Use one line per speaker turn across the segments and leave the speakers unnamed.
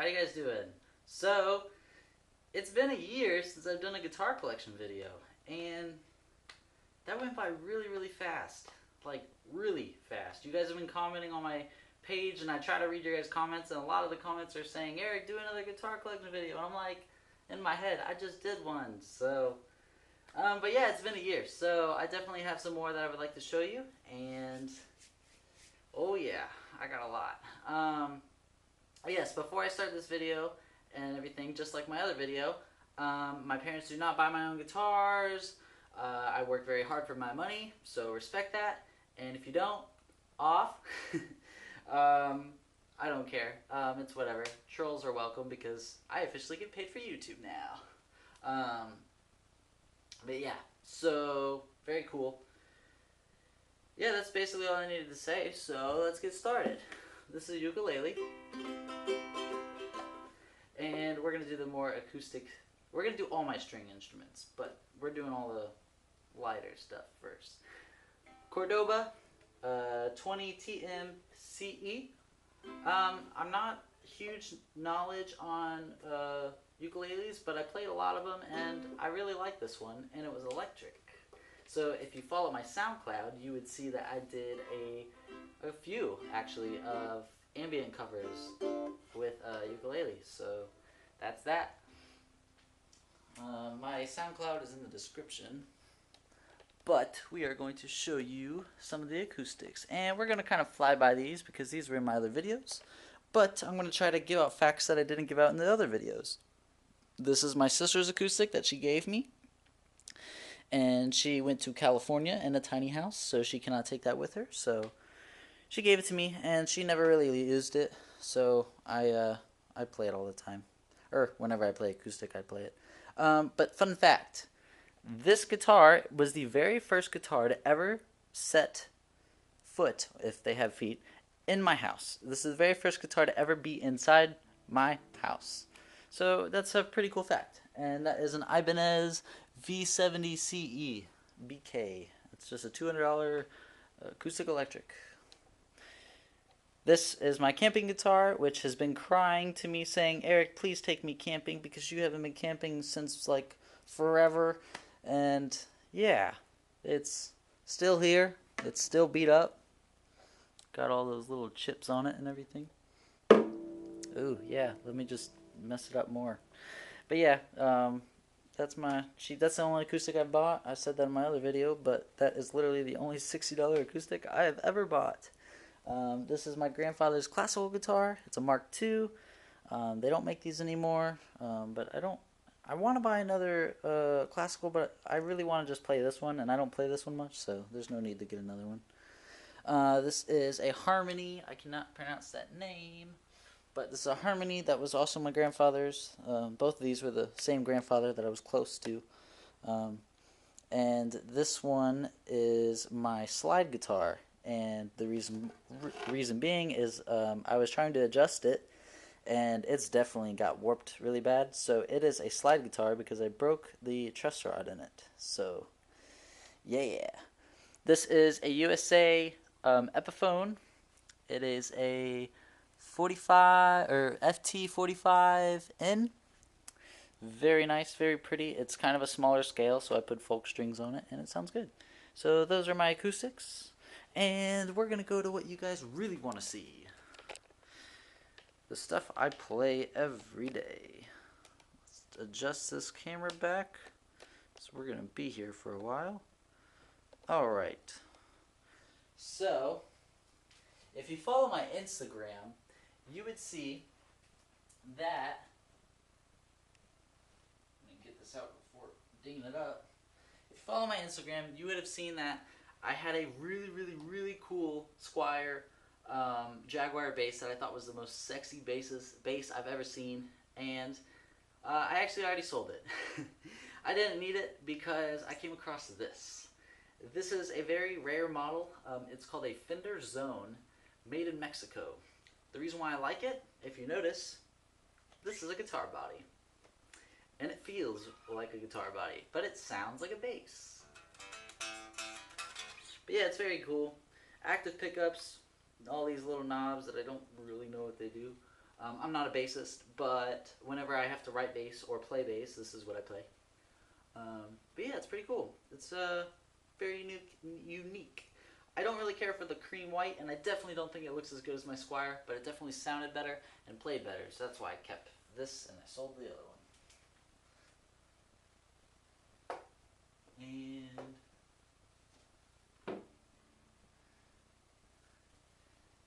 How you guys doing? So, it's been a year since I've done a guitar collection video, and that went by really, really fast. Like, really fast. You guys have been commenting on my page, and I try to read your guys' comments, and a lot of the comments are saying, Eric, do another guitar collection video. And I'm like, in my head, I just did one. So, but yeah, it's been a year. So, I definitely have some more that I would like to show you, and oh yeah, I got a lot. Yes, before I start this video and everything, just like my other video, my parents do not buy my own guitars. I work very hard for my money, so respect that. And if you don't, off. I don't care. It's whatever. Trolls are welcome because I officially get paid for YouTube now. But yeah, so very cool. Yeah, that's basically all I needed to say, so let's get started. This is a ukulele, and we're going to do the more acoustic, we're going to do all my string instruments, but we're doing all the lighter stuff first. Cordoba, 20 TMCE. I'm not huge knowledge on ukuleles, but I played a lot of them, and I really like this one, and it was electric. So if you follow my SoundCloud, you would see that I did a few, actually, of ambient covers with ukulele. So that's that. My SoundCloud is in the description. But we are going to show you some of the acoustics. And we're going to kind of fly by these because these were in my other videos. But I'm going to try to give out facts that I didn't give out in the other videos. This is my sister's acoustic that she gave me. And she went to California in a tiny house, so she cannot take that with her. So she gave it to me, and she never really used it. So I play it all the time. Or whenever I play acoustic, I play it. But fun fact, this guitar was the very first guitar to ever set foot, if they have feet, in my house. This is the very first guitar to ever be inside my house. So that's a pretty cool fact. And that is an Ibanez V70CE BK. It's just a $200 acoustic electric. This is my camping guitar, which has been crying to me saying, Eric, please take me camping because you haven't been camping since like forever. And yeah, it's still here. It's still beat up. Got all those little chips on it and everything. Ooh, yeah, let me just mess it up more. But yeah, that's the only acoustic I bought. I said that in my other video, but that is literally the only $60 acoustic I have ever bought. This is my grandfather's classical guitar. It's a Mark II. They don't make these anymore, but I want to buy another classical, but I really want to just play this one, and I don't play this one much, so there's no need to get another one. This is a Harmony. I cannot pronounce that name. But this is a Harmony that was also my grandfather's. Both of these were the same grandfather that I was close to. And this one is my slide guitar. And the reason being is I was trying to adjust it, and it's definitely got warped really bad. So it is a slide guitar because I broke the truss rod in it. So, yeah. This is a USA Epiphone. It is a 45 or FT45N. Very nice, very pretty. It's kind of a smaller scale, so I put folk strings on it, and it sounds good. So those are my acoustics, and we're gonna go to what you guys really want to see. The stuff I play every day. Let's adjust this camera back, so we're gonna be here for a while. All right. So, if you follow my Instagram, you would see that, let me get this out before dinging it up. If you follow my Instagram, you would have seen that I had a really, really, really cool Squier Jaguar bass that I thought was the most sexy bass I've ever seen, and I actually already sold it. I didn't need it because I came across this. This is a very rare model. It's called a Fender Zone, made in Mexico. The reason why I like it, if you notice, this is a guitar body. And it feels like a guitar body, but it sounds like a bass. But yeah, it's very cool. Active pickups, all these little knobs that I don't really know what they do. I'm not a bassist, but whenever I have to write bass or play bass, this is what I play. But yeah, it's pretty cool. It's very unique. I don't really care for the cream white, and I definitely don't think it looks as good as my Squire, but it definitely sounded better and played better, so that's why I kept this and I sold the other one.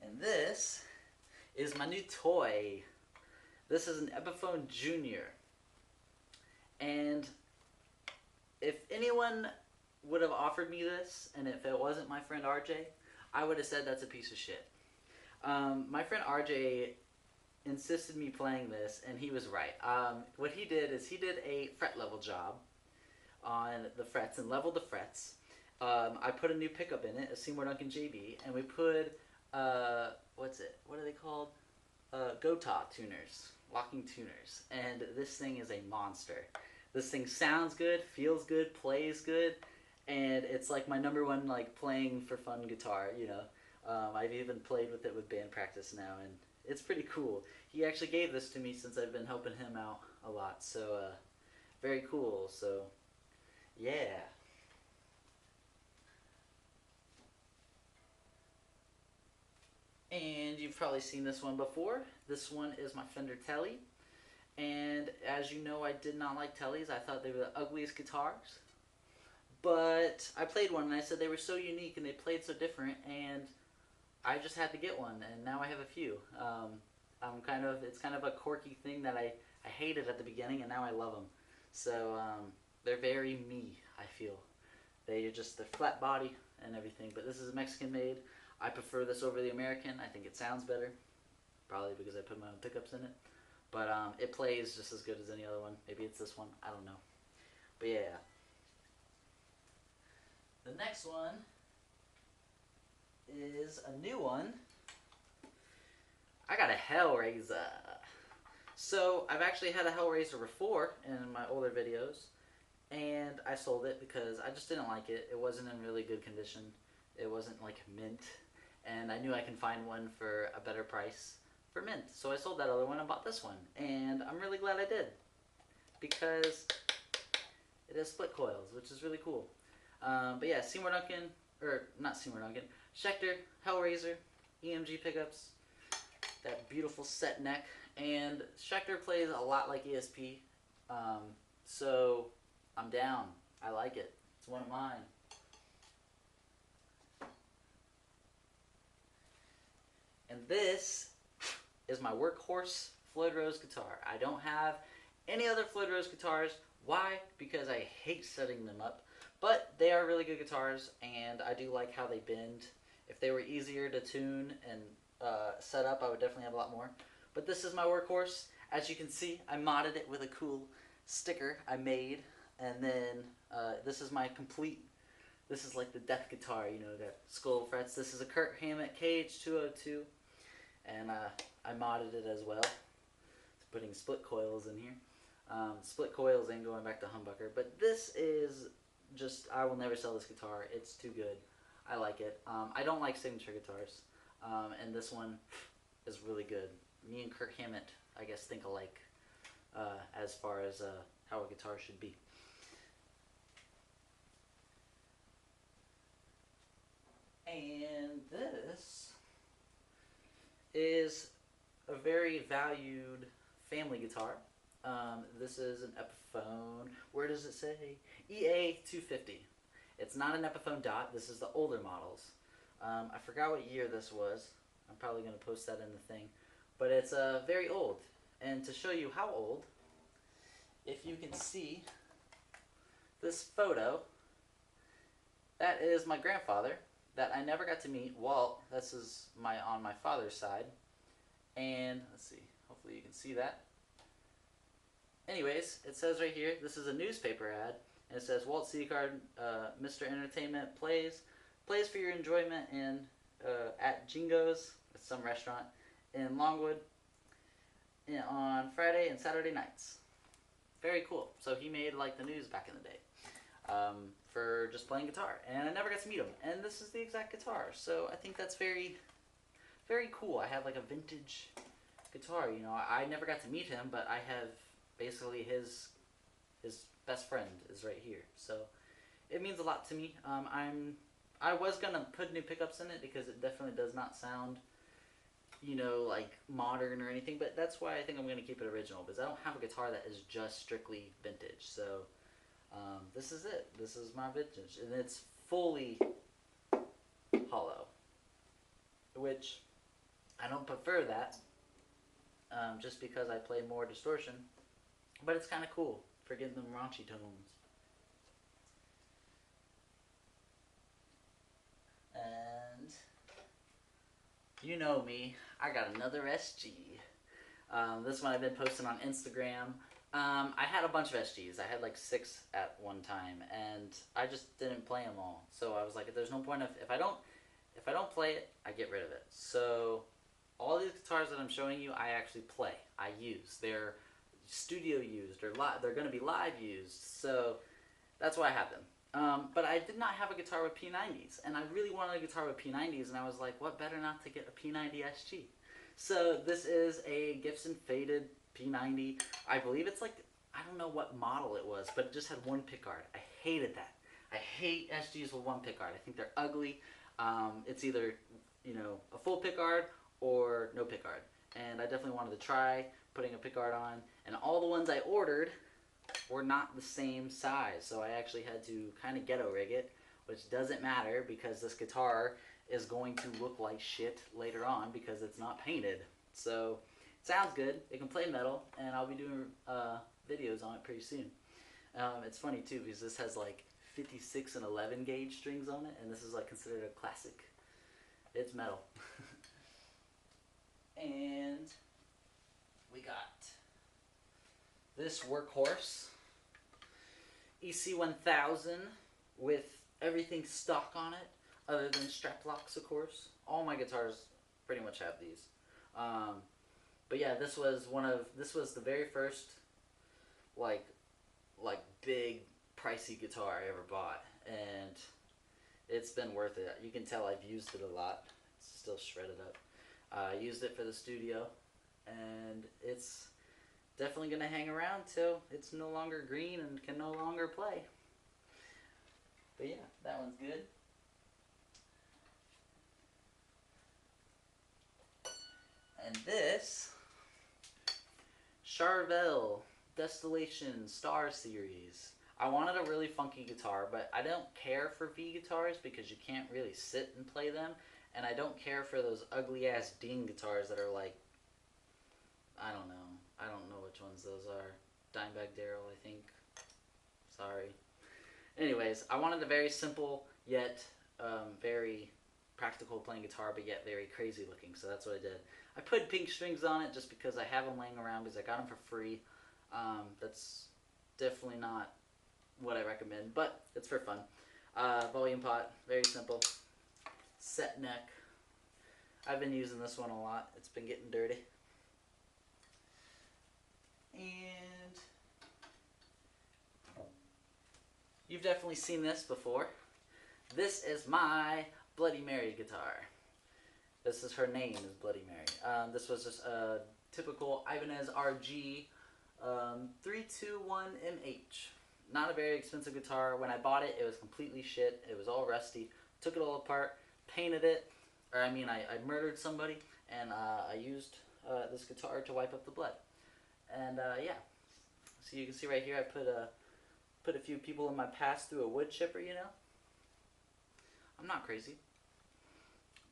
And this is my new toy. This is an Epiphone Junior. And if anyone would have offered me this, and if it wasn't my friend RJ, I would have said that's a piece of shit. My friend RJ insisted me playing this, and he was right. What he did is he did a fret level job on the frets and leveled the frets. I put a new pickup in it, a Seymour Duncan JB, and we put, what are they called? GOTA tuners, locking tuners, and this thing is a monster. This thing sounds good, feels good, plays good, and it's like my number one like playing for fun guitar, you know. I've even played with it with band practice now, and it's pretty cool. He actually gave this to me since I've been helping him out a lot, so very cool. So yeah. And you've probably seen this one before. This one is my Fender Tele. And as you know, I did not like Teles. I thought they were the ugliest guitars. But I played one and I said they were so unique and they played so different, and I just had to get one, and now I have a few. It's kind of a quirky thing that I hated at the beginning, and now I love them. So they're very me, I feel. They're flat body and everything, but this is Mexican made. I prefer this over the American. I think it sounds better, probably because I put my own pickups in it. But it plays just as good as any other one. Maybe it's this one. I don't know. But yeah. The next one is a new one. I got a Hellraiser. So I've actually had a Hellraiser before in my older videos, and I sold it because I just didn't like it. It wasn't in really good condition. It wasn't like mint, and I knew I can find one for a better price for mint. So I sold that other one and bought this one, and I'm really glad I did because it has split coils, which is really cool. But yeah, Seymour Duncan, or not Seymour Duncan, Schecter, Hellraiser, EMG pickups, that beautiful set neck, and Schecter plays a lot like ESP, so I'm down. I like it. It's one of mine. And this is my workhorse Floyd Rose guitar. I don't have any other Floyd Rose guitars. Why? Because I hate setting them up. But they are really good guitars, and I do like how they bend. If they were easier to tune and set up, I would definitely have a lot more. But this is my workhorse. As you can see, I modded it with a cool sticker I made. And then this is my complete, this is like the death guitar, you know, got skull frets. This is a Kirk Hammett Cage 202. And I modded it as well. Putting split coils in here. Split coils and going back to humbucker. But this is just, I will never sell this guitar. It's too good. I like it. I don't like signature guitars. And this one is really good. Me and Kirk Hammett, I guess, think alike as far as how a guitar should be. And this is a very valued family guitar. This is an Epiphone. Where does it say? EA250. It's not an Epiphone Dot. This is the older models. I forgot what year this was. I'm probably going to post that in the thing. But it's very old. And to show you how old, if you can see this photo, that is my grandfather that I never got to meet. Walt, this is on my father's side. And let's see, hopefully you can see that. Anyways, it says right here, this is a newspaper ad, and it says Walt Seacard, Mr. Entertainment plays for your enjoyment in at Jingo's, it's some restaurant in Longwood, on Friday and Saturday nights. Very cool. So he made like the news back in the day for just playing guitar, and I never got to meet him. And this is the exact guitar, so I think that's very, very cool. I have like a vintage guitar. You know, I never got to meet him, but I have basically his best friend is right here. So it means a lot to me. I was gonna put new pickups in it because it definitely does not sound, you know, like modern or anything. But that's why I think I'm gonna keep it original, because I don't have a guitar that is just strictly vintage. So this is it. This is my vintage, and it's fully hollow, which I don't prefer that, just because I play more distortion. But it's kind of cool for getting them raunchy tones. And you know me, I got another SG. This one I've been posting on Instagram. I had a bunch of SGs. I had like 6 at one time, and I just didn't play them all. So I was like, there's no point of if I don't play it, I get rid of it. So all these guitars that I'm showing you, I actually play. I use. They're studio used. They're going to be live used. So that's why I have them. But I did not have a guitar with P90s, and I really wanted a guitar with P90s, and I was like, what better not to get a P90 SG? So this is a Gibson Faded P90. I believe it's like, I don't know what model it was, but it just had one pickguard. I hated that. I hate SGs with one pickguard. I think they're ugly. It's either, you know, a full pickguard or no pickguard. And I definitely wanted to try putting a pickguard on, and all the ones I ordered were not the same size, so I actually had to kind of ghetto rig it, which doesn't matter because this guitar is going to look like shit later on because it's not painted. So it sounds good, it can play metal, and I'll be doing videos on it pretty soon. It's funny too because this has like 56 and 11 gauge strings on it, and this is like considered a classic. It's metal. And we got this workhorse EC1000 with everything stock on it, other than strap locks, of course. All my guitars pretty much have these. But yeah, this was the very first like big pricey guitar I ever bought, and it's been worth it. You can tell I've used it a lot. It's still shredded up. I used it for the studio, and it's definitely going to hang around till it's no longer green and can no longer play. But yeah, that one's good. And this Charvel Distillation Star Series. I wanted a really funky guitar, but I don't care for V guitars because you can't really sit and play them. And I don't care for those ugly ass Dean guitars that are like, I don't know which ones those are. Dimebag Darrell, I think. Sorry. Anyways, I wanted a very simple yet very practical playing guitar, but yet very crazy looking. So that's what I did. I put pink strings on it just because I have them laying around because I got them for free. That's definitely not what I recommend, but it's for fun. Volume pot, very simple. Set neck. I've been using this one a lot. It's been getting dirty. And you've definitely seen this before. This is my Bloody Mary guitar. This is her name, is Bloody Mary. This was just a typical Ibanez RG 321MH. Not a very expensive guitar. When I bought it, it was completely shit. It was all rusty. Took it all apart, painted it, or I murdered somebody, and I used this guitar to wipe up the blood. And yeah, so you can see right here, I put a few people in my past through a wood chipper. You know, I'm not crazy.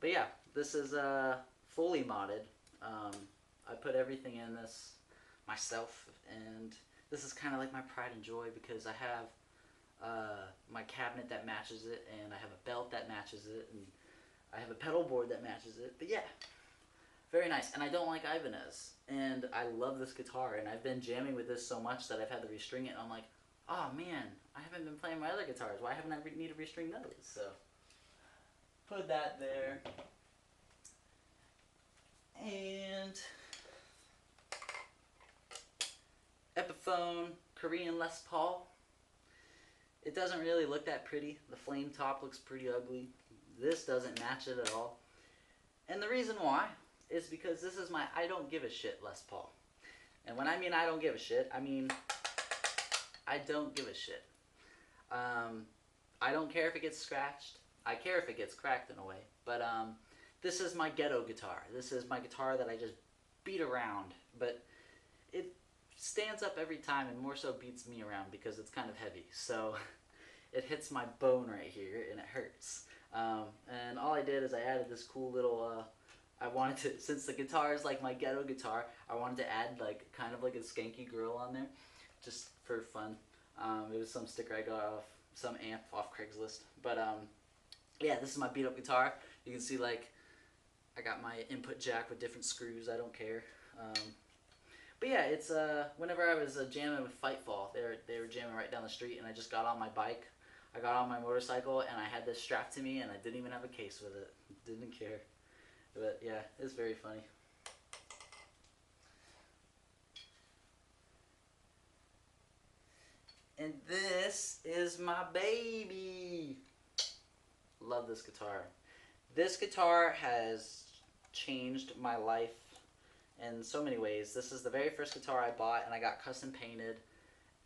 But yeah, this is fully modded. I put everything in this myself, and this is kind of like my pride and joy because I have my cabinet that matches it, and I have a belt that matches it, and I have a pedal board that matches it. But yeah, very nice. And I don't like Ibanez, and I love this guitar, and I've been jamming with this so much that I've had to restring it, and I'm like, oh man, I haven't been playing my other guitars. Why haven't I need to restring those? So put that there. And Epiphone Korean Les Paul. It doesn't really look that pretty. The flame top looks pretty ugly. This doesn't match it at all. And the reason why is because this is my I don't give a shit Les Paul. And when I mean I don't give a shit, I mean I don't give a shit. I don't care if it gets scratched. I care if it gets cracked in a way. But this is my ghetto guitar. This is my guitar that I just beat around. But it stands up every time and more so beats me around because it's kind of heavy. So it hits my bone right here and it hurts. And all I did is I added this cool little... I wanted to, since the guitar is like my ghetto guitar, I wanted to add like kind of like a skanky girl on there, just for fun. It was some sticker I got off some amp off Craigslist. But yeah, this is my beat up guitar. You can see like I got my input jack with different screws. I don't care. But yeah, it's whenever I was jamming with Fightfall, they were jamming right down the street, and I just got on my bike. I got on my motorcycle, and I had this strapped to me, and I didn't even have a case with it. Didn't care. But yeah, it's very funny. And this is my baby. Love this guitar. This guitar has changed my life in so many ways. This is the very first guitar I bought, and I got custom painted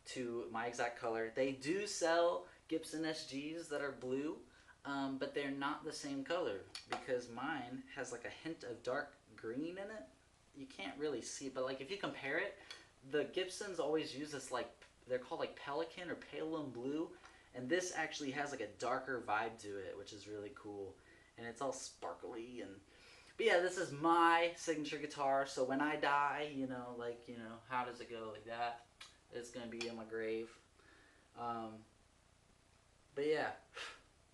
to my exact color. They do sell Gibson SGs that are blue, but they're not the same color because mine has like a hint of dark green in it. You can't really see, but like if you compare it, the Gibsons always use this like, they're called like Pelican or Palum Blue, and this actually has like a darker vibe to it, which is really cool. And it's all sparkly and... But yeah, this is my signature guitar, so when I die, you know, like, you know, how does it go like that? It's going to be in my grave. But yeah,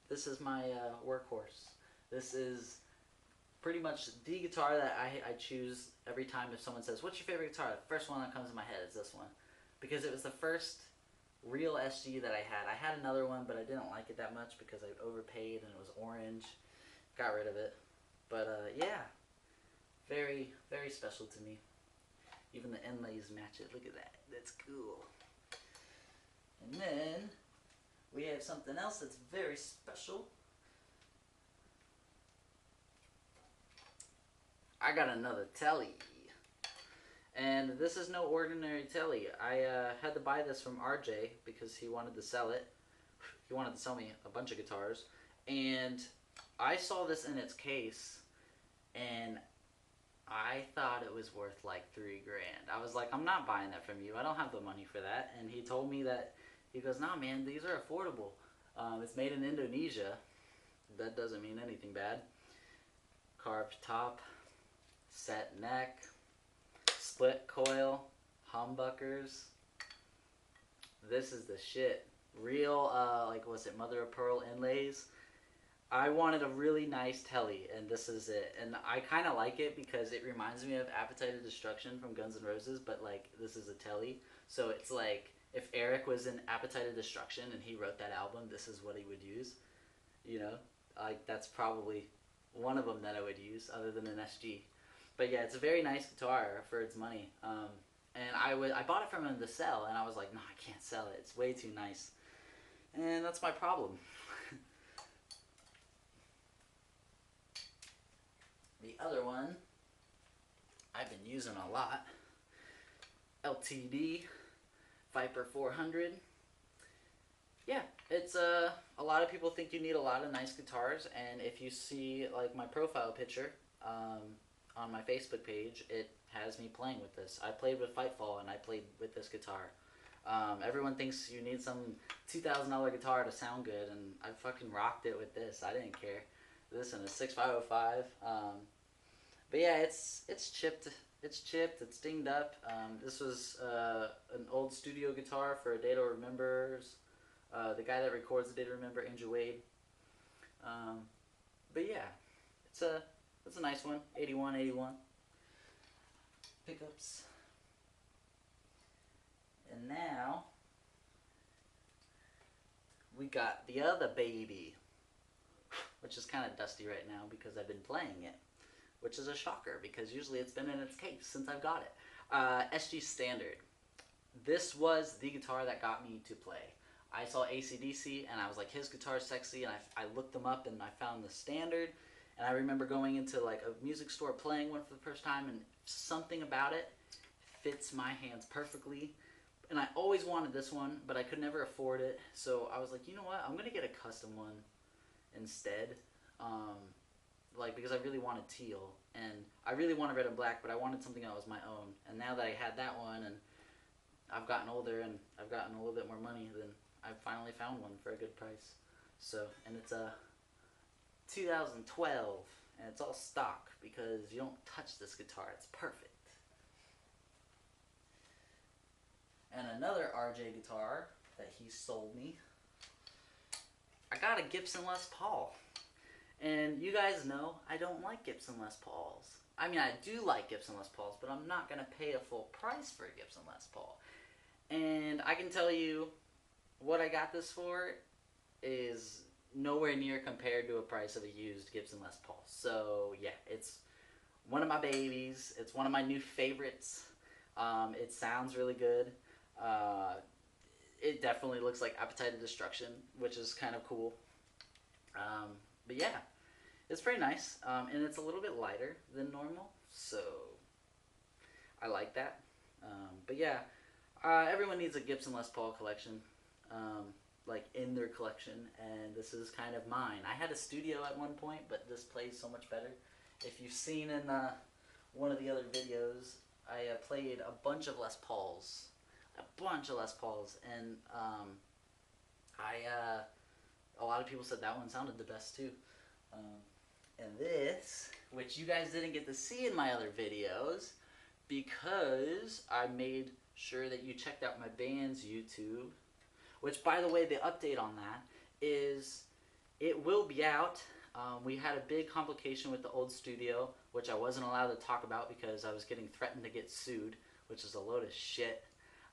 this is my workhorse. This is pretty much the guitar that I choose every time if someone says, what's your favorite guitar? The first one that comes to my head is this one. Because it was the first real SG that I had. I had another one, but I didn't like it that much because I overpaid and it was orange. Got rid of it. But yeah, very, very special to me. Even the inlays match it. Look at that. That's cool. And then we have something else that's very special. I got another telly. And this is no ordinary telly. I had to buy this from RJ because he wanted to sell it. He wanted to sell me a bunch of guitars. And I saw this in its case, and I thought it was worth like $3 grand. I was like, I'm not buying that from you. I don't have the money for that. And he told me that, he goes, nah man, these are affordable. It's made in Indonesia. That doesn't mean anything bad. Carved top, set neck, split coil, humbuckers. This is the shit. Real, like, what's it, mother of pearl inlays. I wanted a really nice telly, and this is it. And I kind of like it because it reminds me of Appetite of Destruction from Guns N' Roses, but like this is a telly. So it's like if Eric was in Appetite of Destruction and he wrote that album, this is what he would use. You know, like that's probably one of them that I would use other than an SG. But yeah, it's a very nice guitar for its money. And I bought it from him to sell, and I was like, no, I can't sell it. It's way too nice. And that's my problem. The other one I've been using a lot, LTD Viper 400. Yeah, it's a lot of people think you need a lot of nice guitars, and if you see like my profile picture on my Facebook page, it has me playing with this. I played with Fightfall and I played with this guitar. Everyone thinks you need some $2,000 guitar to sound good, and I fucking rocked it with this. I didn't care. This and a 6505. But yeah, it's chipped. It's chipped. It's dinged up. This was an old studio guitar for A Day to Remember's. The guy that records A Day to Remember, Andrew Wade. But yeah, it's a nice one. 81. Pickups. And now we got the other baby, which is kind of dusty right now because I've been playing it, which is a shocker because usually it's been in its case since I've got it. SG Standard. This was the guitar that got me to play. I saw AC/DC and I was like, his guitar's sexy, and I looked them up and I found the Standard, And I remember going into like a music store playing one for the first time, and something about it fits my hands perfectly. And I always wanted this one, but I could never afford it. So I was like, you know what? I'm gonna get a custom one instead. Like, because I really wanted teal, and I really wanted red and black, but I wanted something that was my own. And now that I had that one, and I've gotten older, and I've gotten a little bit more money, then I finally found one for a good price. So, and it's a 2012, and it's all stock because you don't touch this guitar. It's perfect. And another RJ guitar that he sold me, I got a Gibson Les Paul. And you guys know I don't like Gibson Les Pauls. I mean, I do like Gibson Les Pauls, but I'm not going to pay a full price for a Gibson Les Paul. And I can tell you what I got this for is nowhere near compared to a price of a used Gibson Les Paul. So yeah, it's one of my babies. It's one of my new favorites. It sounds really good. It definitely looks like Appetite of Destruction, which is kind of cool. But yeah, it's pretty nice, and it's a little bit lighter than normal, so I like that. But yeah, everyone needs a Gibson Les Paul collection, like in their collection, and this is kind of mine. I had a studio at one point, but this plays so much better. If you've seen in one of the other videos, I played a bunch of Les Pauls, and a lot of people said that one sounded the best too. And this, which you guys didn't get to see in my other videos, because I made sure that you checked out my band's YouTube, which, by the way, the update on that is it will be out. We had a big complication with the old studio, which I wasn't allowed to talk about because I was getting threatened to get sued, which is a load of shit.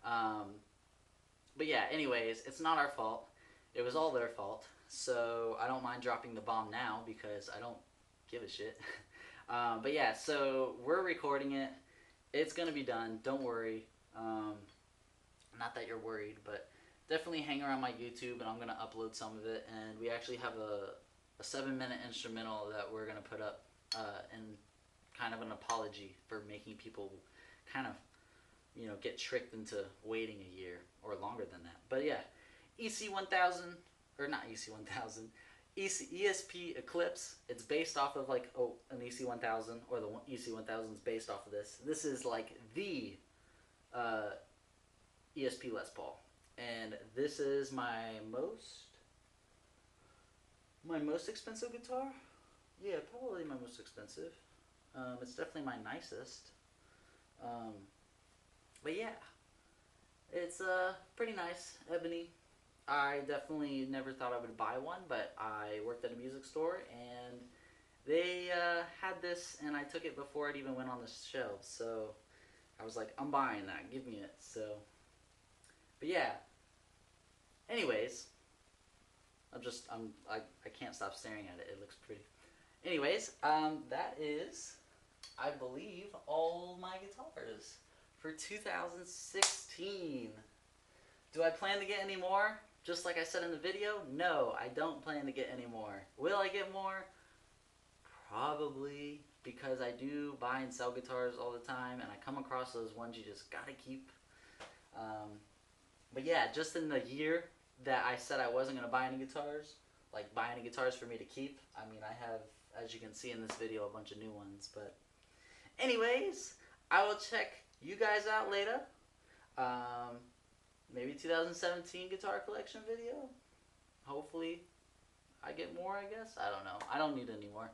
But yeah, anyways, it's not our fault. It was all their fault. So I don't mind dropping the bomb now because I don't give a shit. But yeah, so we're recording it. It's going to be done. Don't worry. Not that you're worried, but definitely hang around my YouTube, and I'm going to upload some of it. And we actually have a 7-minute instrumental that we're going to put up in kind of an apology for making people kind of, you know, get tricked into waiting a year or longer than that. But yeah, EC1000, or not EC1000, ESP Eclipse. It's based off of like an EC1000, or the EC1000 is based off of this. This is like the ESP Les Paul, and this is my most expensive guitar. Yeah, probably my most expensive. It's definitely my nicest. But yeah, it's pretty nice, ebony. I definitely never thought I would buy one, but I worked at a music store, and they had this, and I took it before it even went on the shelves. So I was like, I'm buying that. Give me it. So, but yeah. Anyways, I can't stop staring at it. It looks pretty. Anyways, that is, I believe, all my guitars for 2016. Do I plan to get any more? Just like I said in the video, no, I don't plan to get any more. Will I get more? Probably, because I do buy and sell guitars all the time, and I come across those ones you just gotta keep. But yeah, just in the year that I said I wasn't gonna buy any guitars, like buy any guitars for me to keep, I mean, I have, as you can see in this video, a bunch of new ones. But anyways, I will check you guys out later. Maybe 2017 guitar collection video. Hopefully I get more, I guess. I don't know. I don't need any more.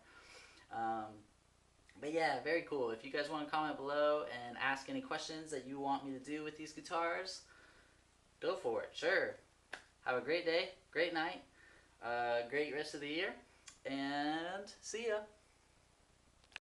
But yeah, very cool. If you guys want to comment below and ask any questions that you want me to do with these guitars, go for it. Sure. Have a great day, great night, great rest of the year, and see ya.